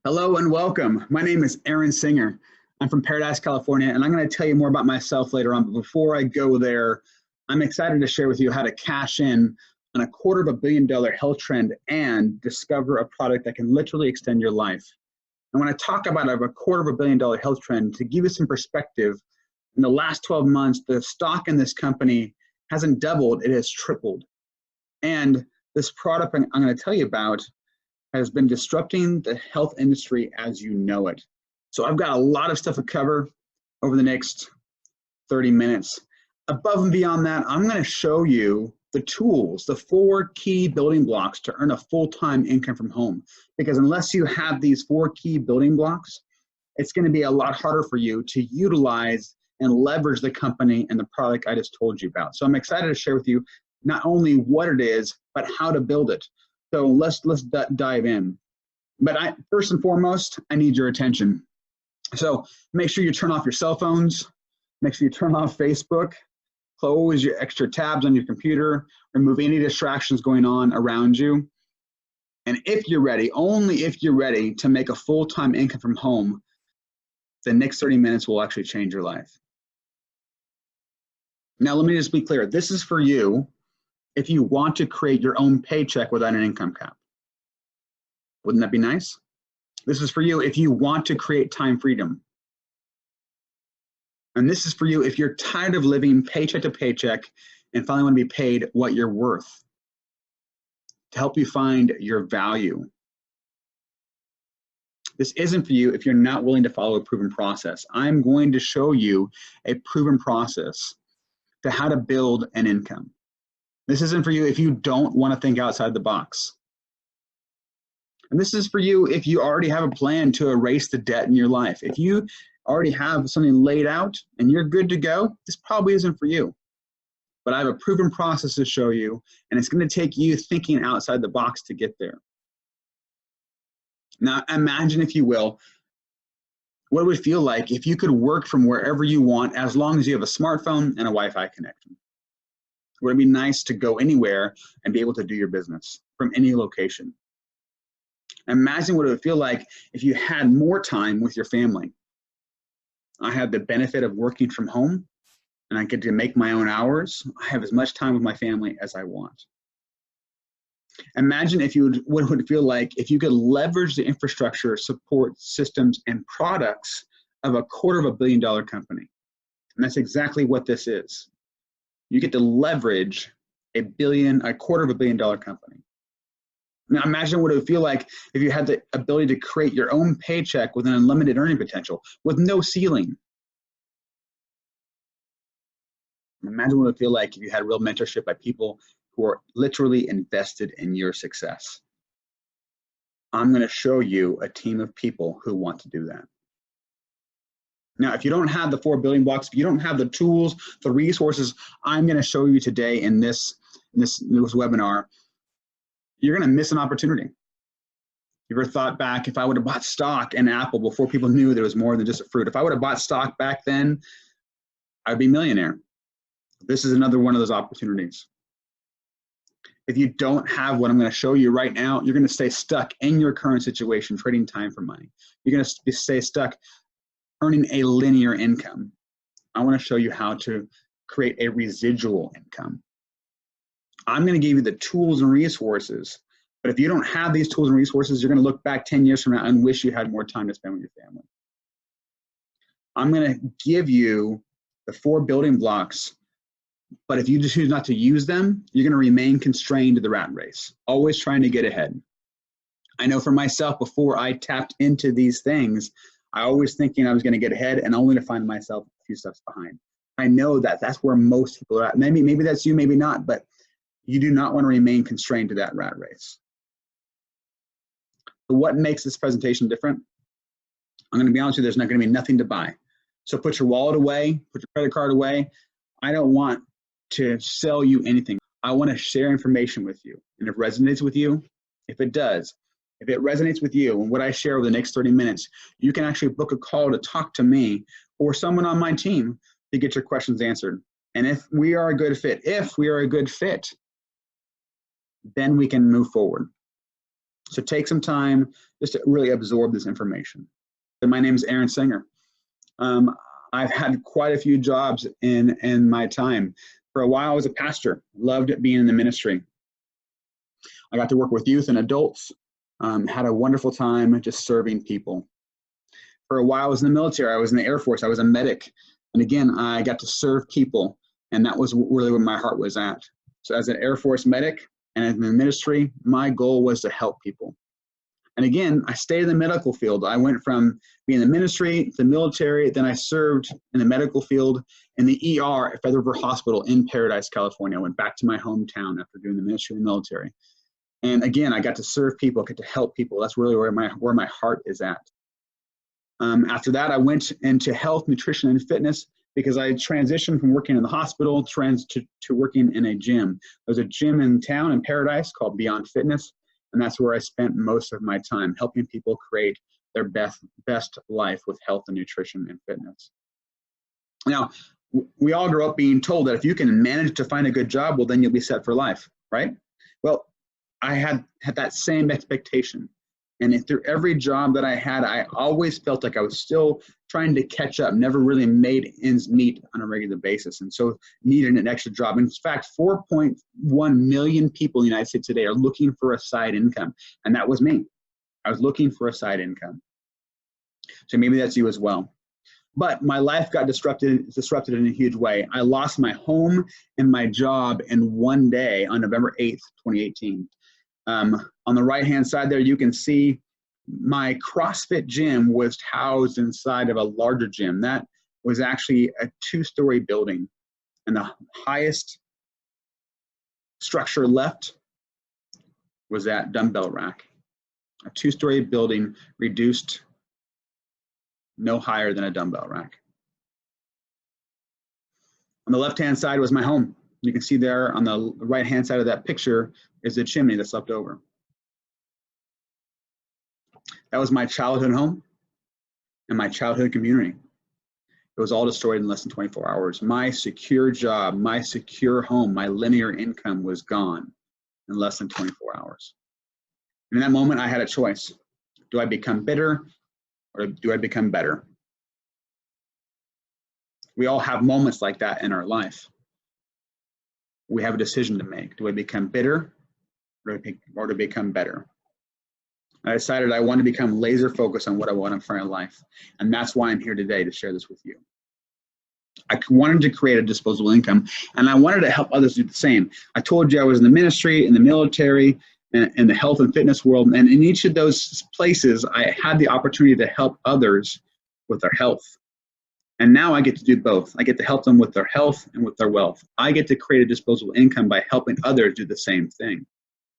Hello and welcome. My name is Aaron Singer. I'm from Paradise, California, and I'm going to tell you more about myself later on. But before I go there, I'm excited to share with you how to cash in on a $250 million health trend and discover a product that can literally extend your life. And when I talk about a $250 million health trend, to give you some perspective, in the last 12 months, the stock in this company hasn't doubled, it has tripled. And this product I'm going to tell you about has been disrupting the health industry as you know it. So I've got a lot of stuff to cover over the next 30 minutes. Above and beyond that, I'm going to show you the tools, the 4 key building blocks to earn a full-time income from home. Because unless you have these 4 key building blocks, it's going to be a lot harder for you to utilize and leverage the company and the product I just told you about. So I'm excited to share with you not only what it is, but how to build it. So let's dive in. But first and foremost, I need your attention. So make sure you turn off your cell phones. Make sure you turn off Facebook. Close your extra tabs on your computer. Remove any distractions going on around you. And if you're ready, only if you're ready to make a full-time income from home, the next 30 minutes will actually change your life. Now, let me just be clear. This is for you if you want to create your own paycheck without an income cap. Wouldn't that be nice? This is for you if you want to create time freedom. And this is for you if you're tired of living paycheck to paycheck and finally want to be paid what you're worth, to help you find your value. This isn't for you if you're not willing to follow a proven process. I'm going to show you a proven process to how to build an income. This isn't for you if you don't want to think outside the box. And this is for you if you already have a plan to erase the debt in your life. If you already have something laid out and you're good to go, this probably isn't for you. But I have a proven process to show you, and it's going to take you thinking outside the box to get there. Now, imagine, if you will, what it would feel like if you could work from wherever you want as long as you have a smartphone and a Wi-Fi connection. Would it be nice to go anywhere and be able to do your business from any location? Imagine what it would feel like if you had more time with your family. I have the benefit of working from home, and I get to make my own hours. I have as much time with my family as I want. Imagine what it would feel like if you could leverage the infrastructure, support systems, and products of a $250 million company. And that's exactly what this is. You get to leverage a $250 million company. Now imagine what it would feel like if you had the ability to create your own paycheck with an unlimited earning potential, with no ceiling. Imagine what it would feel like if you had real mentorship by people who are literally invested in your success. I'm going to show you a team of people who want to do that. Now, if you don't have the 4 building blocks, if you don't have the tools, the resources I'm going to show you today in this webinar, you're going to miss an opportunity. You ever thought back, if I would have bought stock in Apple before people knew there was more than just a fruit? If I would have bought stock back then, I'd be a millionaire. This is another one of those opportunities. If you don't have what I'm going to show you right now, you're going to stay stuck in your current situation, trading time for money. You're going to stay stuck earning a linear income. I want to show you how to create a residual income. I'm going to give you the tools and resources, but if you don't have these tools and resources, you're going to look back 10 years from now and wish you had more time to spend with your family. I'm going to give you the 4 building blocks, but if you just choose not to use them, you're going to remain constrained to the rat race, always trying to get ahead. I know for myself, before I tapped into these things, I always thinking I was going to get ahead and only to find myself a few steps behind. I know that that's where most people are at. Maybe that's you, maybe not, but you do not want to remain constrained to that rat race. So what makes this presentation different? I'm going to be honest with you, there's not going to be nothing to buy. So put your wallet away, put your credit card away. I don't want to sell you anything. I want to share information with you. And if it resonates with you, if it does, if it resonates with you and what I share over the next 30 minutes, you can actually book a call to talk to me or someone on my team to get your questions answered. And if we are a good fit, then we can move forward. So take some time just to really absorb this information. And my name is Aaron Singer. I've had quite a few jobs in my time. For a while, I was a pastor, loved being in the ministry. I got to work with youth and adults, had a wonderful time just serving people. For a while, I was in the military. I was in the Air Force. I was a medic. And again, I got to serve people, and that was really where my heart was at. So as an Air Force medic and in the ministry, my goal was to help people. And again, I stayed in the medical field. I went from being in the ministry to the military, then I served in the medical field in the ER at Feather River Hospital in Paradise, California. I went back to my hometown after doing the ministry and the military. And again, I got to serve people, get to help people. That's really where my heart is at. After that, I went into health, nutrition, and fitness because I transitioned from working in the hospital to working in a gym. There's a gym in town in Paradise called Beyond Fitness, and that's where I spent most of my time, helping people create their best life with health and nutrition and fitness. Now, we all grow up being told that if you can manage to find a good job, well, then you'll be set for life, right? Well, I had that same expectation. And through every job that I had, I always felt like I was still trying to catch up, never really made ends meet on a regular basis. And so needed an extra job. In fact, 4.1 million people in the United States today are looking for a side income. And that was me. I was looking for a side income. So maybe that's you as well. But my life got disrupted in a huge way. I lost my home and my job in one day on November 8th, 2018. On the right-hand side there, you can see my CrossFit gym was housed inside of a larger gym. That was actually a 2-story building. And the highest structure left was that dumbbell rack. A 2-story building reduced no higher than a dumbbell rack. On the left-hand side was my home. You can see there on the right-hand side of that picture is the chimney that's left over. That was my childhood home and my childhood community. It was all destroyed in less than 24 hours. My secure job, my secure home, my linear income was gone in less than 24 hours. And in that moment, I had a choice. Do I become bitter or do I become better? We all have moments like that in our life. We have a decision to make. Do I become bitter or to become better? I decided I want to become laser focused on what I want for my life. And that's why I'm here today to share this with you. I wanted to create a disposable income, and I wanted to help others do the same. I told you I was in the ministry, in the military, in the health and fitness world. And in each of those places, I had the opportunity to help others with their health. And now I get to do both. I get to help them with their health and with their wealth. I get to create a disposable income by helping others do the same thing.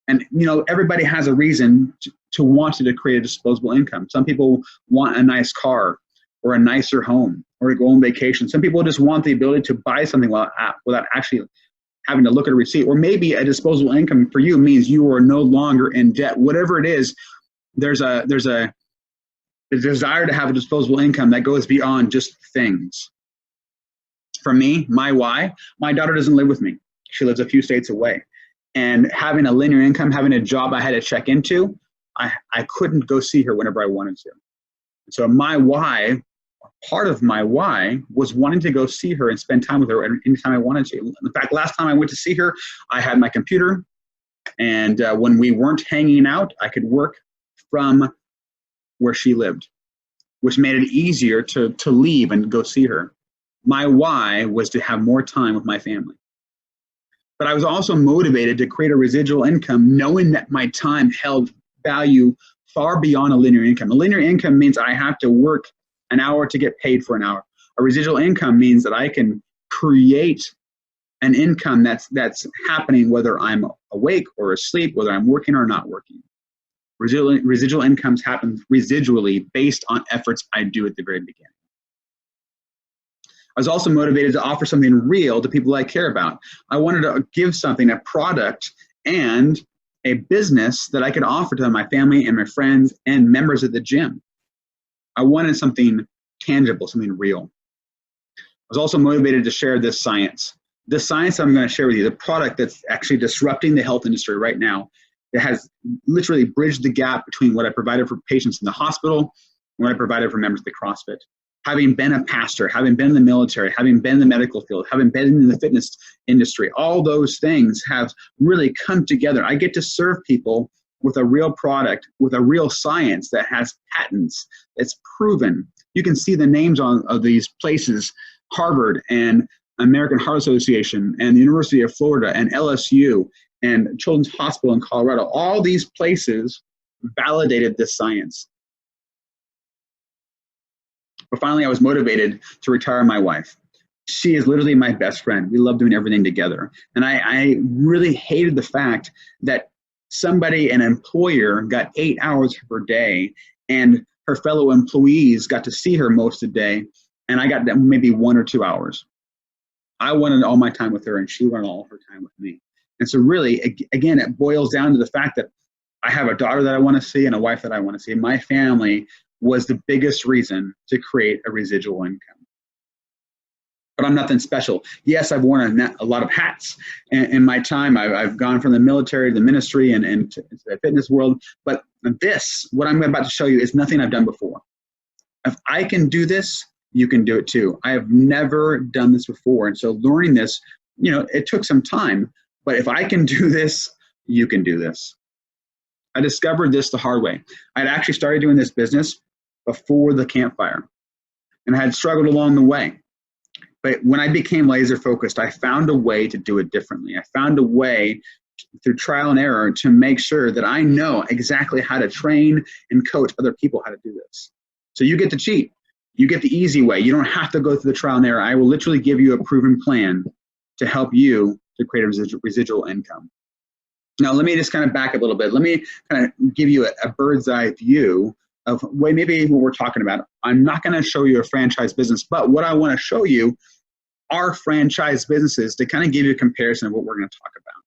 And, you know, everybody has a reason to want to create a disposable income. Some people want a nice car or a nicer home or to go on vacation. Some people just want the ability to buy something without actually having to look at a receipt. Or maybe a disposable income for you means you are no longer in debt. Whatever it is, there's a desire to have a disposable income that goes beyond just things. For me, my why, my daughter doesn't live with me. She lives a few states away. And having a linear income, having a job I had to check into, I couldn't go see her whenever I wanted to. So my why, part of my why was wanting to go see her and spend time with her anytime I wanted to. In fact, last time I went to see her, I had my computer. And when we weren't hanging out, I could work from where she lived, which made it easier to leave and go see her. My why was to have more time with my family. But I was also motivated to create a residual income, knowing that my time held value far beyond a linear income. A linear income means I have to work an hour to get paid for an hour. A residual income means that I can create an income that's happening whether I'm awake or asleep, whether I'm working or not working. Residual incomes happen residually based on efforts I do at the very beginning. I was also motivated to offer something real to people I care about. I wanted to give something, a product and a business that I could offer to my family and my friends and members of the gym. I wanted something tangible, something real. I was also motivated to share this science. The science I'm going to share with you, the product that's actually disrupting the health industry right now, It has literally bridged the gap between what I provided for patients in the hospital and what I provided for members of the CrossFit. Having been a pastor, having been in the military, having been in the medical field, having been in the fitness industry, all those things have really come together. I get to serve people with a real product, with a real science that has patents, that's proven. You can see the names of these places, Harvard and American Heart Association and the University of Florida and LSU and Children's Hospital in Colorado. All these places validated this science. But finally, I was motivated to retire my wife. She is literally my best friend. We love doing everything together. And I really hated the fact that somebody, an employer, got 8 hours per day, and her fellow employees got to see her most of the day, and I got maybe 1 or 2 hours. I wanted all my time with her, and she wanted all her time with me. And so really, again, it boils down to the fact that I have a daughter that I want to see and a wife that I want to see. My family was the biggest reason to create a residual income. But I'm nothing special. Yes, I've worn a lot of hats in my time. I've gone from the military to the ministry and to the fitness world. But this, what I'm about to show you, is nothing I've done before. If I can do this, you can do it too. I have never done this before. And so learning this, it took some time. But if I can do this, you can do this. I discovered this the hard way. I'd actually started doing this business before the campfire, and I had struggled along the way. But when I became laser focused, I found a way to do it differently. I found a way through trial and error to make sure that I know exactly how to train and coach other people how to do this. So you get to cheat. You get the easy way. You don't have to go through the trial and error. I will literally give you a proven plan to help you to create a residual income. Now, let me just kind of back a little bit. Let me kind of give you a bird's eye view of maybe what we're talking about. I'm not going to show you a franchise business, but what I want to show you are franchise businesses to kind of give you a comparison of what we're going to talk about.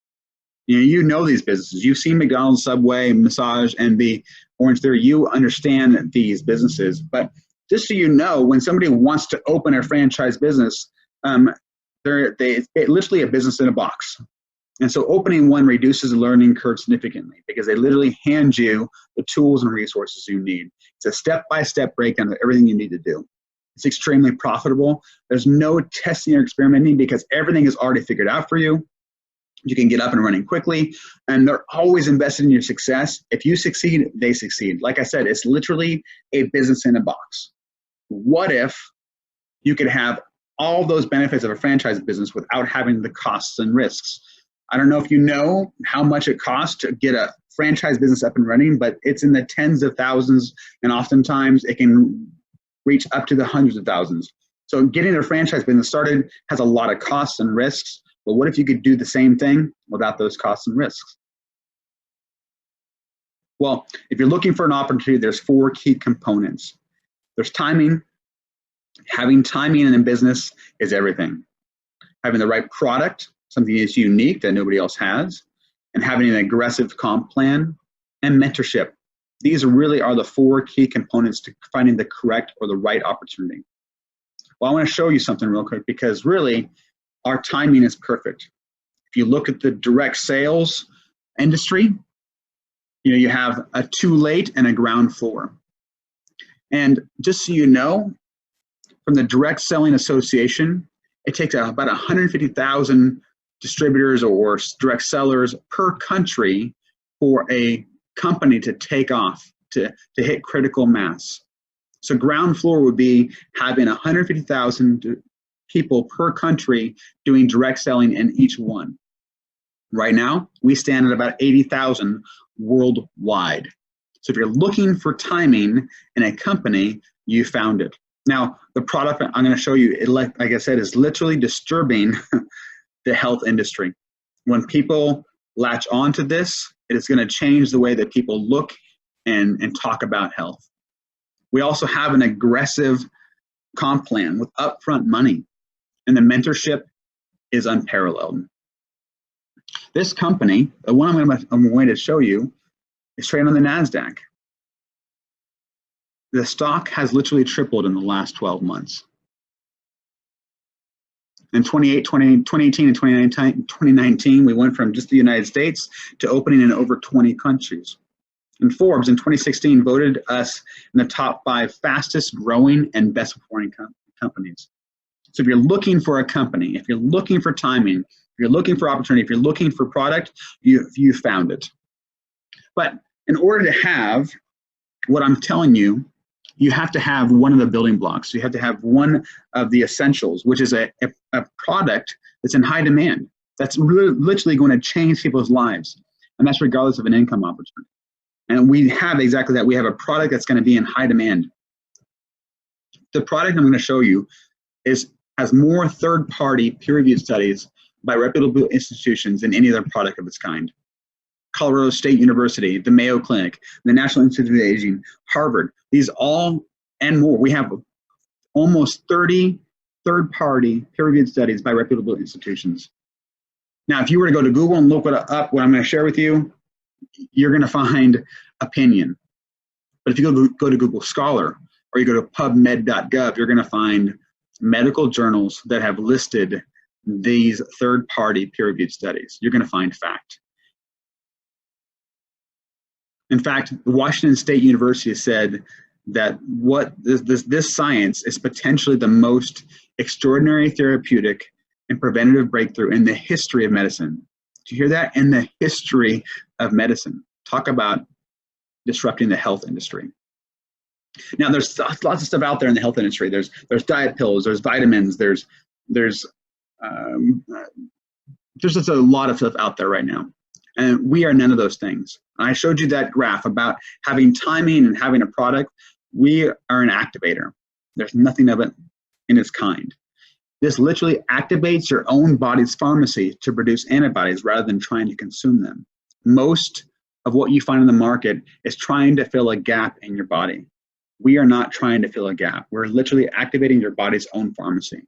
You know these businesses. You've seen McDonald's, Subway, Massage, NB, Orange Theory. You understand these businesses. But just so you know, when somebody wants to open a franchise business, it's literally a business in a box. And so opening one reduces the learning curve significantly because they literally hand you the tools and resources you need. It's a step-by-step breakdown of everything you need to do. It's extremely profitable. There's no testing or experimenting because everything is already figured out for you. You can get up and running quickly, and they're always invested in your success. If you succeed, they succeed. Like I said, it's literally a business in a box. What if you could have all those benefits of a franchise business without having the costs and risks? I don't know if you know how much it costs to get a franchise business up and running, but it's in the tens of thousands, and oftentimes it can reach up to the hundreds of thousands. So getting a franchise business started has a lot of costs and risks, but what if you could do the same thing without those costs and risks? Well, if you're looking for an opportunity, there's 4 key components. There's timing. Having timing in a business is everything. Having the right product, something that's unique that nobody else has, and having an aggressive comp plan, and mentorship. These really are the 4 key components to finding the correct or the right opportunity. Well, I want to show you something real quick because really our timing is perfect. If you look at the direct sales industry, you have a too late and a ground floor. And just so you know, from the Direct Selling Association, it takes about 150,000 distributors or direct sellers per country for a company to take off, to hit critical mass. So ground floor would be having 150,000 people per country doing direct selling in each one. Right now, we stand at about 80,000 worldwide. So if you're looking for timing in a company, you found it. Now, the product I'm going to show you, like I said, is literally disturbing the health industry. When people latch onto this, it is going to change the way that people look and talk about health. We also have an aggressive comp plan with upfront money, and the mentorship is unparalleled. This company, the one I'm going to show you, is trading on the NASDAQ. The stock has literally tripled in the last 12 months. In 2018 and 2019, we went from just the United States to opening in over 20 countries. And Forbes in 2016 voted us in the top 5 fastest growing and best performing companies. So if you're looking for a company, if you're looking for timing, if you're looking for opportunity, if you're looking for product, you found it. But in order to have what I'm telling you, you have to have one of the building blocks. You have to have one of the essentials, which is a product that's in high demand, that's literally going to change people's lives. And that's regardless of an income opportunity. And we have exactly that. We have a product that's going to be in high demand. The product I'm going to show you has more third-party peer-reviewed studies by reputable institutions than any other product of its kind. Colorado State University, the Mayo Clinic, the National Institute of Aging, Harvard, these all and more. We have almost 30 third-party peer-reviewed studies by reputable institutions. Now, if you were to go to Google and look up what I'm going to share with you, you're going to find opinion. But if you go to Google Scholar or you go to PubMed.gov, you're going to find medical journals that have listed these third-party peer-reviewed studies. You're going to find fact. In fact, Washington State University said that this science is potentially the most extraordinary therapeutic and preventative breakthrough in the history of medicine. Do you hear that? In the history of medicine. Talk about disrupting the health industry. Now, there's lots of stuff out there in the health industry. There's diet pills, there's vitamins, there's just a lot of stuff out there right now. And we are none of those things. I showed you that graph about having timing and having a product. We are an activator. There's nothing of it in its kind. This literally activates your own body's pharmacy to produce antibodies rather than trying to consume them. Most of what you find in the market is trying to fill a gap in your body. We are not trying to fill a gap. We're literally activating your body's own pharmacy.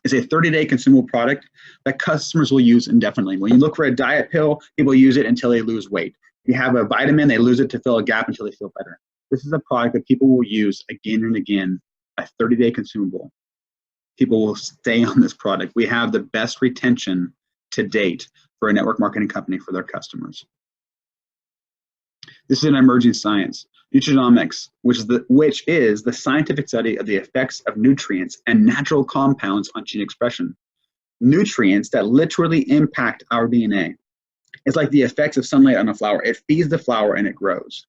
It's a 30-day consumable product that customers will use indefinitely. When you look for a diet pill, people use it until they lose weight. If you have a vitamin, they lose it to fill a gap until they feel better. This is a product that people will use again and again, a 30-day consumable. People will stay on this product. We have the best retention to date for a network marketing company for their customers. This is an emerging science. Nutrigenomics, which is the scientific study of the effects of nutrients and natural compounds on gene expression. Nutrients that literally impact our DNA. It's like the effects of sunlight on a flower. It feeds the flower and it grows.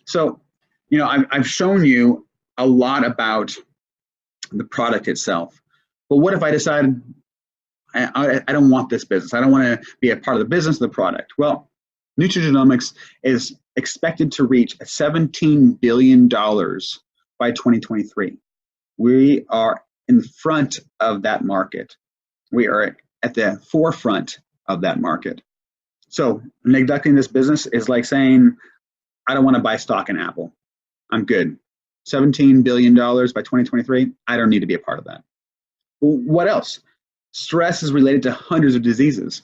So, you know, I've shown you a lot about the product itself. But what if I decide I don't want this business? I don't want to be a part of the business of the product. Well, nutrigenomics is expected to reach $17 billion by 2023. We are in front of that market. We are at the forefront of that market. So neglecting this business is like saying, I don't want to buy stock in Apple. I'm good. $17 billion by 2023, I don't need to be a part of that. Well, what else? Stress is related to hundreds of diseases.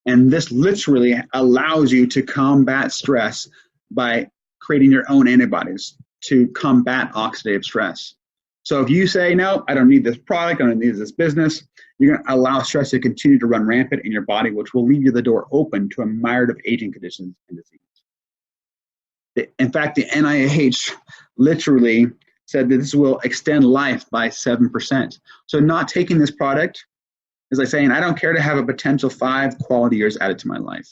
And this literally allows you to combat stress by creating your own antibodies to combat oxidative stress. So if you say, no, I don't need this product, I don't need this business, you're going to allow stress to continue to run rampant in your body, which will leave you the door open to a myriad of aging conditions and diseases. In fact, the NIH literally said that this will extend life by 7%. So not taking this product is like saying, I don't care to have a potential 5 quality years added to my life.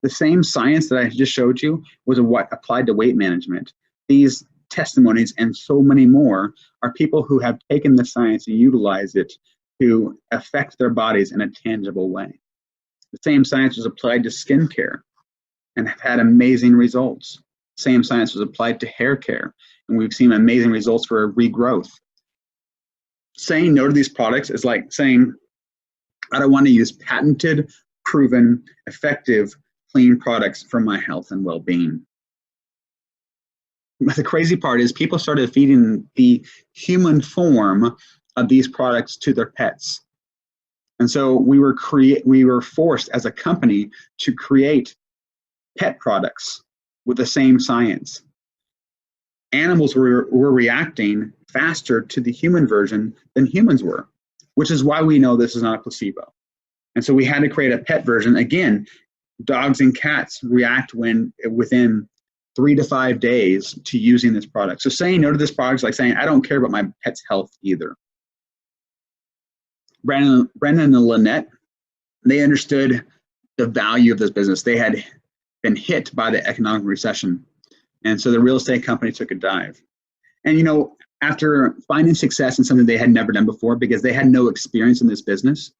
The same science that I just showed you was what applied to weight management. These testimonies and so many more are people who have taken the science and utilized it to affect their bodies in a tangible way. The same science was applied to skincare and have had amazing results. Same science was applied to hair care, and we've seen amazing results for regrowth. Saying no to these products is like saying, I don't want to use patented, proven, effective, clean products for my health and well-being. But the crazy part is people started feeding the human form of these products to their pets. And so we were forced as a company to create pet products with the same science. animals were reacting faster to the human version than humans were, which is why we know this is not a placebo. And so we had to create a pet version. Again, dogs and cats react within 3 to 5 days to using this product. So saying no to this product is like saying, I don't care about my pet's health either. Brandon and Lynette, they understood the value of this business. They had been hit by the economic recession. And so the real estate company took a dive. And, you know, after finding success in something they had never done before because they had no experience in this business,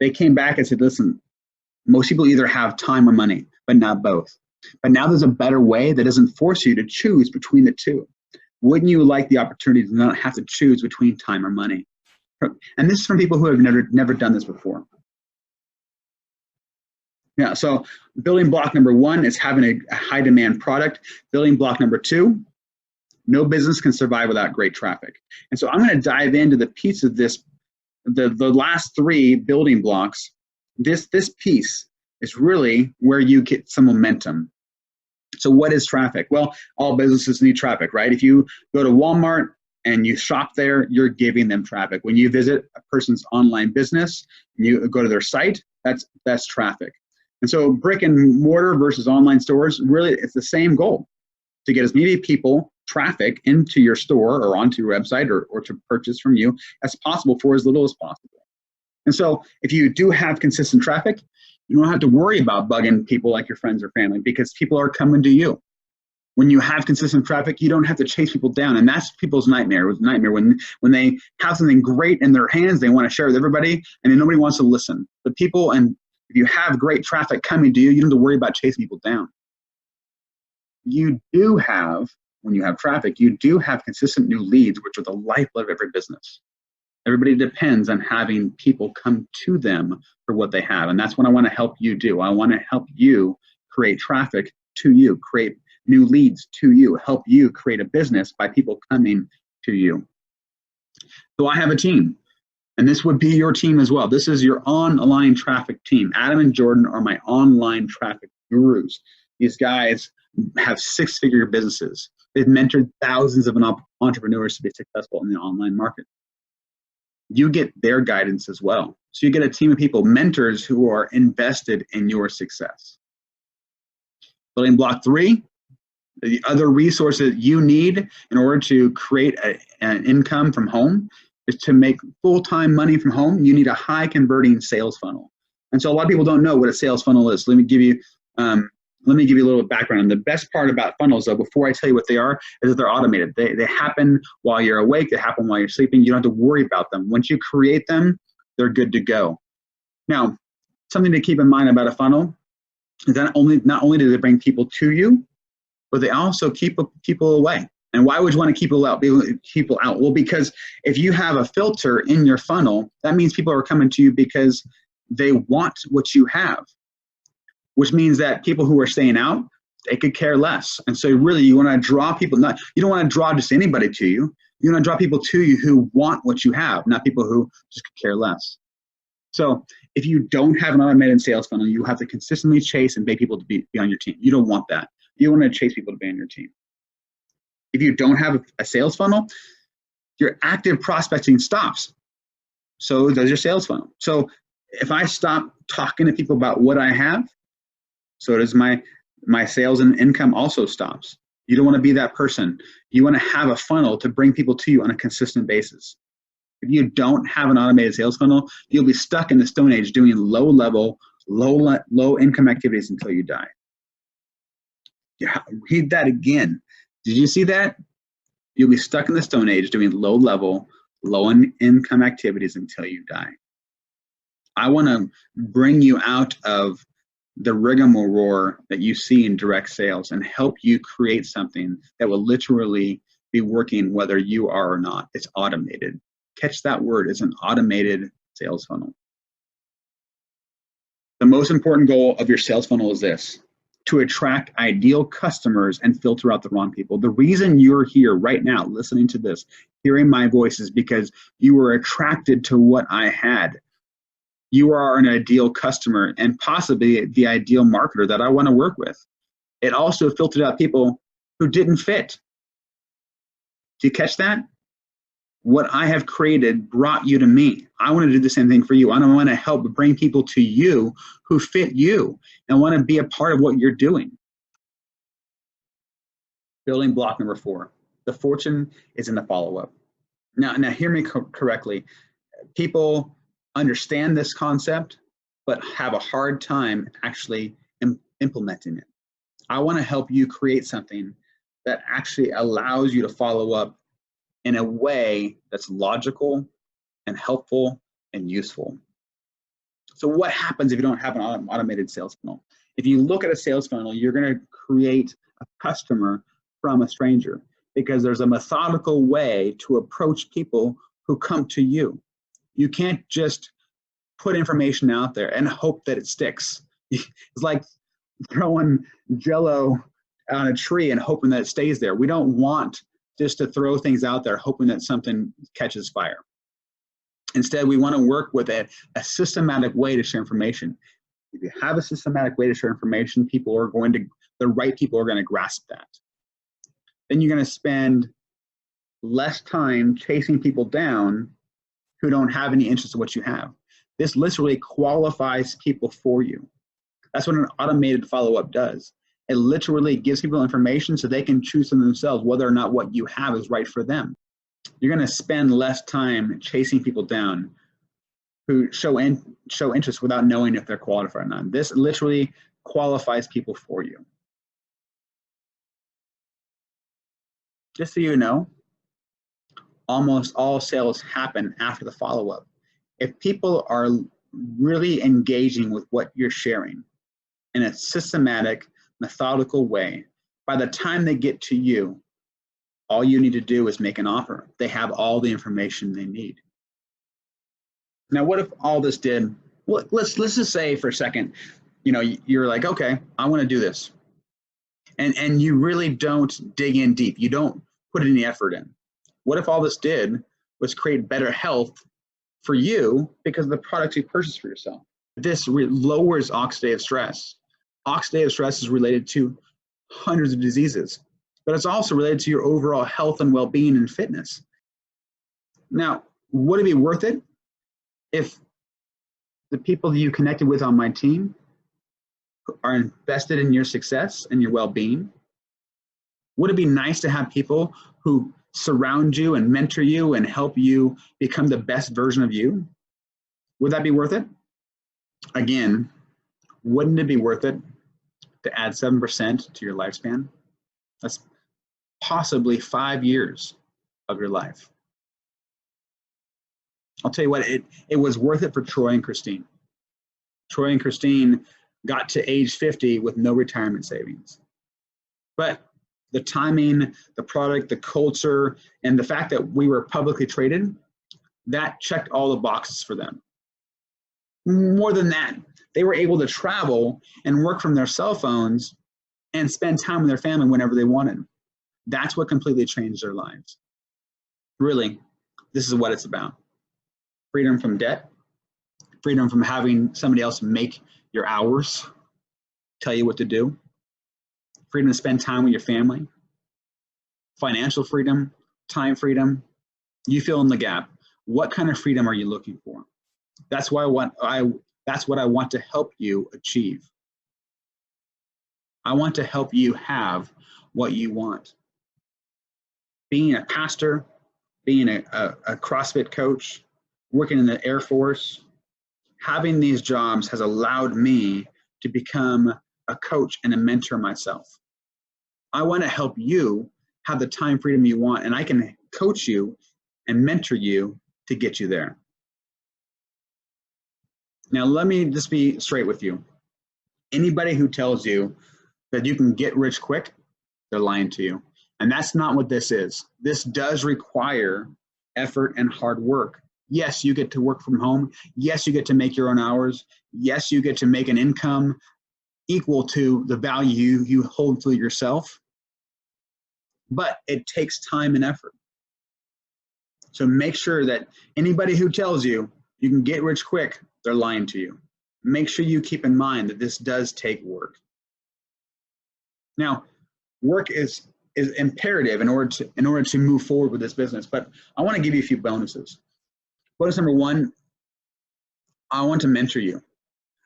they came back and said, listen, most people either have time or money, but not both. But now there's a better way that doesn't force you to choose between the two. Wouldn't you like the opportunity to not have to choose between time or money? And this is from people who have never done this before. Yeah, so building block number 1 is having a high demand product. Building block number 2, no business can survive without great traffic. And so I'm going to dive into the piece of this, the last 3 building blocks. This piece is really where you get some momentum. So what is traffic? Well, all businesses need traffic, right? If you go to Walmart and you shop there, you're giving them traffic. When you visit a person's online business, you go to their site, that's traffic. And so brick and mortar versus online stores, really it's the same goal, to get as many people traffic into your store or onto your website or to purchase from you as possible for as little as possible. And so if you do have consistent traffic, you don't have to worry about bugging people like your friends or family because people are coming to you. When you have consistent traffic, you don't have to chase people down. And that's people's nightmare. When they have something great in their hands, they want to share with everybody and then nobody wants to listen. But people, and if you have great traffic coming to you, you don't have to worry about chasing people down. You do have, when you have traffic, you do have consistent new leads, which are the lifeblood of every business. Everybody depends on having people come to them for what they have. And that's what I want to help you do. I want to help you create traffic to you, create new leads to you, help you create a business by people coming to you. So I have a team, and this would be your team as well. This is your online traffic team. Adam and Jordan are my online traffic gurus. These guys have 6-figure businesses. They've mentored thousands of entrepreneurs to be successful in the online market. You get their guidance as well. So you get a team of people, mentors who are invested in your success. Building block 3, the other resources you need in order to create an income from home is to make full-time money from home. You need a high converting sales funnel. And so a lot of people don't know what a sales funnel is. Let me give you a little background. The best part about funnels, though, before I tell you what they are, is that they're automated. They happen while you're awake. They happen while you're sleeping. You don't have to worry about them. Once you create them, they're good to go. Now, something to keep in mind about a funnel is that not only do they bring people to you, but they also keep people away. And why would you want to keep people out? Well, because if you have a filter in your funnel, that means people are coming to you because they want what you have, which means that people who are staying out, they could care less. And so really you want to draw people, you don't want to draw just anybody to you. You want to draw people to you who want what you have, not people who just could care less. So if you don't have an automated sales funnel, you have to consistently chase and beg people to be on your team. You don't want that. You want to chase people to be on your team. If you don't have a sales funnel, your active prospecting stops. So does your sales funnel. So if I stop talking to people about what I have, so does my sales and income also stops. You don't want to be that person. You want to have a funnel to bring people to you on a consistent basis. If you don't have an automated sales funnel, you'll be stuck in the Stone Age doing low-level, low-income activities until you die. Yeah, read that again. Did you see that? You'll be stuck in the Stone Age doing low-level, low-income activities until you die. I want to bring you out of the rigmarole that you see in direct sales and help you create something that will literally be working whether you are or not. It's automated. Catch that word. It's an automated sales funnel. The most important goal of your sales funnel is this: to attract ideal customers and filter out the wrong people. The reason you're here right now listening to this, hearing my voice, is because you were attracted to what I had. You are an ideal customer and possibly the ideal marketer that I want to work with. It also filtered out people who didn't fit. Do you catch that? What I have created brought you to me. I want to do the same thing for you. I want to help bring people to you who fit you and want to be a part of what you're doing. Building block number 4. The fortune is in the follow-up. Now hear me correctly. People understand this concept, but have a hard time actually implementing it. I want to help you create something that actually allows you to follow up in a way that's logical and helpful and useful. So what happens if you don't have an automated sales funnel? If you look at a sales funnel, you're going to create a customer from a stranger, because there's a methodical way to approach people who come to you. You can't just put information out there and hope that it sticks. It's like throwing Jello on a tree and hoping that it stays there. We don't want just to throw things out there hoping that something catches fire. Instead, we want to work with a systematic way to share information. If you have a systematic way to share information, the right people are going to grasp that. Then you're going to spend less time chasing people down who don't have any interest in what you have. This literally qualifies people for you. That's what an automated follow-up does. It literally gives people information so they can choose for themselves whether or not what you have is right for them. You're going to spend less time chasing people down who show interest without knowing if they're qualified or not. This literally qualifies people for you. Just so you know, almost all sales happen after the follow-up. If people are really engaging with what you're sharing in a systematic, methodical way, by the time they get to you, all you need to do is make an offer. They have all the information they need. Now, what if all this did? Well, let's just say for a second, you're like, okay, I want to do this, and you really don't dig in deep. You don't put any effort in. What if all this did was create better health for you because of the products you purchased for yourself? This lowers oxidative stress. Oxidative stress is related to hundreds of diseases, but it's also related to your overall health and well-being and fitness. Now, would it be worth it if the people that you connected with on my team are invested in your success and your well-being? Would it be nice to have people who surround you and mentor you and help you become the best version of you? Would that be worth it? Again, wouldn't it be worth it to add 7% to your lifespan? That's possibly 5 years of your life. I'll tell you what, it was worth it for Troy and Christine. Troy and Christine got to age 50 with no retirement savings. But the timing, the product, the culture, and the fact that we were publicly traded, that checked all the boxes for them. More than that, they were able to travel and work from their cell phones and spend time with their family whenever they wanted. That's what completely changed their lives. Really, this is what it's about. Freedom from debt, freedom from having somebody else make your hours, tell you what to do, freedom to spend time with your family, financial freedom, time freedom. You fill in the gap. What kind of freedom are you looking for? That's what I want to help you achieve. I want to help you have what you want. Being a pastor, being a CrossFit coach, working in the Air Force, having these jobs has allowed me to become a coach and a mentor myself. I want to help you have the time freedom you want, and I can coach you and mentor you to get you there. Now, let me just be straight with you. Anybody who tells you that you can get rich quick, they're lying to you. And that's not what this is. This does require effort and hard work. Yes, you get to work from home. Yes, you get to make your own hours. Yes, you get to make an income equal to the value you hold for yourself. But it takes time and effort. So make sure that anybody who tells you you can get rich quick, they're lying to you. Make sure you keep in mind that this does take work. Now, work is is imperative in order to move forward with this business. But I want to give you a few bonuses. Bonus number one, I want to mentor you,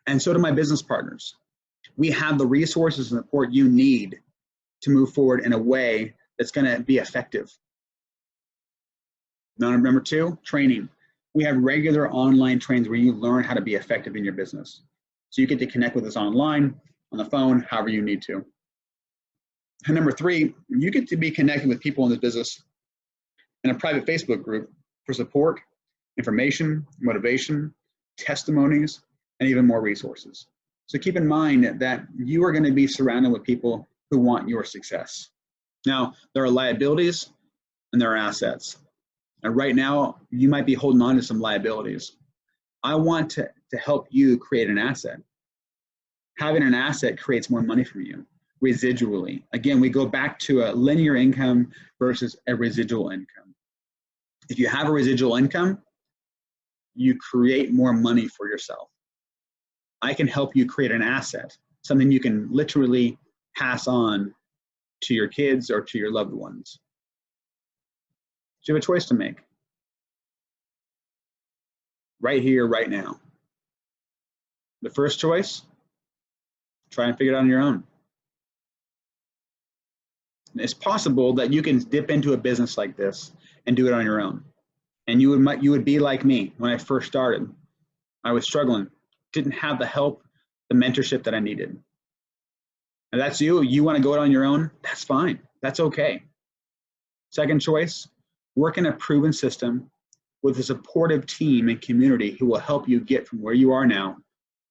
and so do my business partners. We have the resources and support you need to move forward in a way that's going to be effective. Now, number two, training. We have regular online trainings where you learn how to be effective in your business. So you get to connect with us online, on the phone, however you need to. And number three, you get to be connected with people in this business in a private Facebook group for support, information, motivation, testimonies, and even more resources. So keep in mind that you are going to be surrounded with people who want your success. Now, there are liabilities and there are assets. And right now, you might be holding on to some liabilities. I want to help you create an asset. Having an asset creates more money for you residually. Again, we go back to a linear income versus a residual income. If you have a residual income, you create more money for yourself. I can help you create an asset, something you can literally pass on to your kids or to your loved ones. So you have a choice to make. Right here, right now. The first choice, try and figure it out on your own. It's possible that you can dip into a business like this and do it on your own. And you would be like me when I first started. I was struggling, didn't have the help, the mentorship that I needed. And that's you. You want to go it on your own? That's fine. That's okay. Second choice, work in a proven system with a supportive team and community who will help you get from where you are now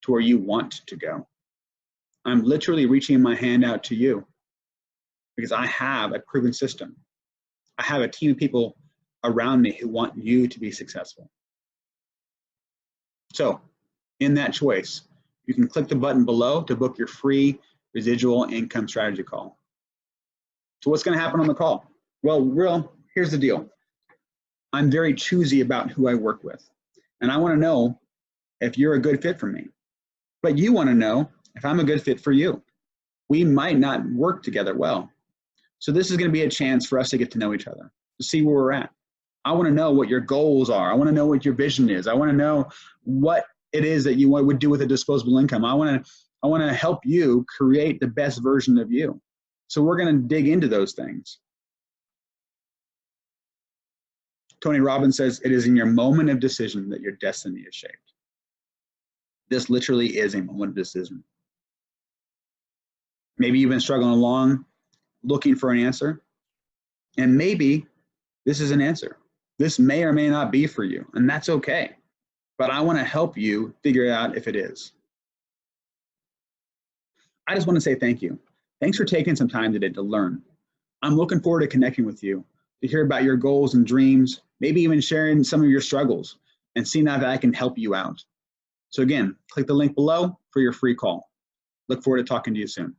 to where you want to go. I'm literally reaching my hand out to you because I have a proven system. I have a team of people around me who want you to be successful. So in that choice, you can click the button below to book your free residual income strategy call. So what's going to happen on the call? Well, here's the deal. I'm very choosy about who I work with, and I want to know if you're a good fit for me. But you want to know if I'm a good fit for you. We might not work together well. So this is going to be a chance for us to get to know each other, to see where we're at. I want to know what your goals are. I want to know what your vision is. I want to know what it is that you would do with a disposable income. I want to help you create the best version of you. So we're going to dig into those things. Tony Robbins says, it is in your moment of decision that your destiny is shaped. This literally is a moment of decision. Maybe you've been struggling along, looking for an answer, and maybe this is an answer. This may or may not be for you, and that's okay. But I want to help you figure out if it is. I just want to say thank you. Thanks for taking some time today to learn. I'm looking forward to connecting with you, to hear about your goals and dreams, maybe even sharing some of your struggles and seeing how I can help you out. So again, click the link below for your free call. Look forward to talking to you soon.